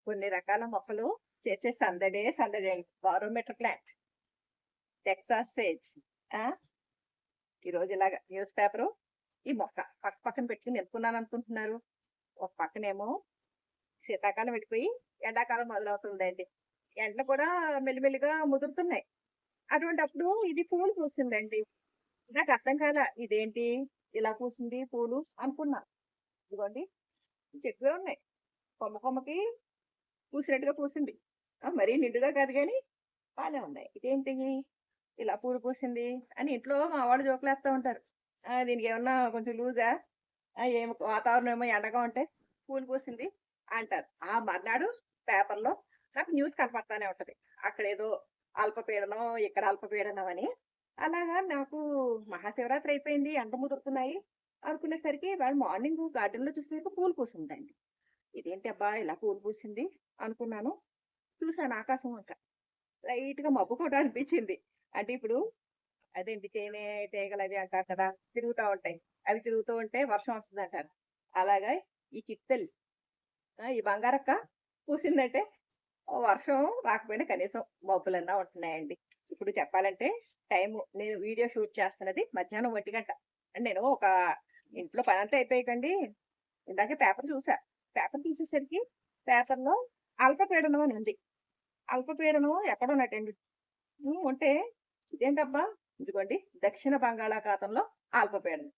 కొన్ని రకాల మొక్కలు చేసే సందడే సందడి అండి. Barometer plant, Texas says. ఆ ఈ రోజు ఇలాగ న్యూస్ పేపరు, ఈ మొక్క పక్క పక్కన పెట్టుకుని ఎత్తుకున్నాను అనుకుంటున్నారు. ఒక పక్కనేమో శీతాకాలం వెళ్ళిపోయి ఎండాకాలం మొదలవుతుందండి. ఎండలు కూడా మెల్లిమెల్లిగా ముదురుతున్నాయి. అటువంటప్పుడు ఇది పూలు పూసిందండి. నాకు అర్థం కాల, ఇదేంటి ఇలా పూసింది పూలు అనుకున్నా. ఇదిగోండి చెక్కువే ఉన్నాయి. కొమ్మ కొమ్మకి పూసినట్టుగా పూసింది. మరీ నిండుగా కాదు గాని బానే ఉన్నాయి. ఇదేంటి ఇలా పూలు పూసింది అని ఇంట్లో మా వాళ్ళు జోకులేస్తా ఉంటారు. దీనికి ఏమన్నా కొంచెం లూజా? ఏమో వాతావరణం ఏమో ఎండగా ఉంటే పూలు పూసింది అంటారు. ఆ మర్నాడు పేపర్‌లో నాకు న్యూస్ కనపడతానే ఉంటది. అక్కడేదో అల్పపీడనం, ఇక్కడ అల్పపీడనం అని. అలాగా నాకు మహాశివరాత్రి అయిపోయింది. ఎండ ముదురుతున్నాయి అనుకునేసరికి ఇవాళ మార్నింగ్ గార్డెన్‌లో చూసేసరికి పూలు పూసిందండి. ఇదేంటి అబ్బా! ఇలా పూలు పూసింది అనుకున్నాను. చూసాను ఆకాశం వంక. లైట్‌గా మబ్బు కూడా అనిపించింది. అంటే ఇప్పుడు అదేంటి తేనె తీగలవి అంటారు కదా! తిరుగుతా ఉంటాయి. అవి తిరుగుతూ ఉంటే వర్షం వస్తదంటారు. అలాగా ఈ చిత్తెలు, ఈ బంగారక్క పూసిందంటే వర్షం రాకపోయినా కనీసం మబ్బులన్నా ఉంటున్నాయండి. ఇప్పుడు చెప్పాలంటే టైము నేను వీడియో షూట్ చేస్తున్నది మధ్యాహ్నం 1:00. అంటే నేను ఒక ఇంట్లో పనంతా అయిపోయాకండి ఇందాకే పేపర్ చూసా. పేపర్ చూసేసరికి పేపర్‌లో అల్పపీడనం అని ఉంది. అల్పపీడనం ఎక్కడున్నట్టండి? ఉంటే ఇదేంటబ్బా! ఇదిగోండి దక్షిణ బంగాళాఖాతంలో అల్పపీడనం.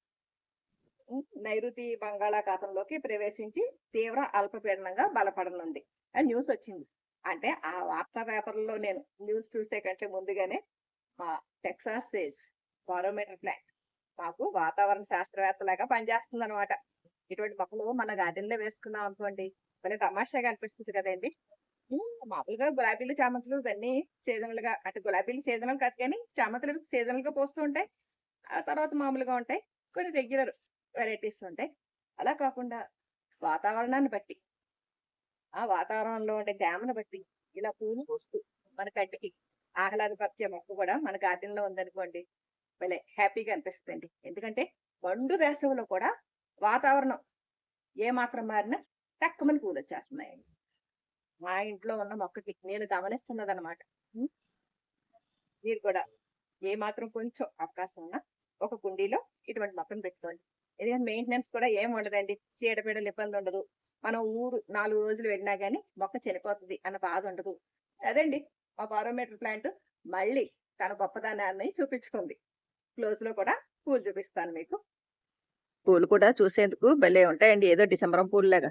నైరుతి బంగాళాఖాతంలోకి ప్రవేశించి తీవ్ర అల్పపీడనంగా బలపడనుంది అని న్యూస్ వచ్చింది. అంటే ఆ వార్తా పేపర్‌లో నేను న్యూస్ చూసే కంటే ముందుగానే మా టెక్సాస్ సేజ్ బారోమీటర్ ప్లాంట్ మాకు వాతావరణ శాస్త్రవేత్తలాగా పనిచేస్తుందనమాట. ఇటువంటి మొక్కలు మన గార్డెన్‌లో వేసుకున్నాం అనుకోండి, భలే తమాషాగా అనిపిస్తుంది కదండీ! మామూలుగా గులాబీలు, చామంతులు ఇవన్నీ సీజనల్‌గా, అంటే గులాబీలు సీజనల్ కాదు కానీ చామంతులు సీజనల్‌గా పూస్తూ ఉంటాయి. ఆ తర్వాత మామూలుగా ఉంటాయి. కొన్ని రెగ్యులర్ వెరైటీస్ ఉంటాయి. అలా కాకుండా వాతావరణాన్ని బట్టి, ఆ వాతావరణంలో ఉండే తేమను బట్టి ఇలా పూలు పూస్తూ మన కంటికి ఆహ్లాదపరిచే మొక్క కూడా మన గార్డెన్‌లో ఉందనుకోండి, భలే హ్యాపీగా అనిపిస్తదండి. ఎందుకంటే మండు వేసవిలో కూడా వాతావరణం ఏమాత్రం మారినా టక్కుమని పూలొచ్చేస్తున్నాయండి. మా ఇంట్లో ఉన్న మొక్కకి నేను గమనిస్తున్నదనమాట. హ్మ్. మీరు కూడా ఏ మాత్రం కొంచెం అవకాశం ఉన్నా ఒక కుండీలో ఇటువంటి మొక్కను పెట్టుకోండి. ఎందుకంటే మెయింటెనెన్స్ కూడా ఏం ఉండదండి. చీడపీడల ఇబ్బంది ఉండదు. మనం ఊరు 4 రోజులు వెళ్ళినా గానీ మొక్క చనిపోతది అన్న బాధ ఉండదు. అదండి మా బారోమీటర్ ప్లాంట్ మళ్ళీ తన గొప్పదనాన్ని చూపించుకుంది. క్లోజ్‌లో కూడా పూలు చూపిస్తాను మీకు. పూలు కూడా చూసేందుకు భలే ఉంటాయండి. ఏదో డిసెంబరం పూల్లాగా.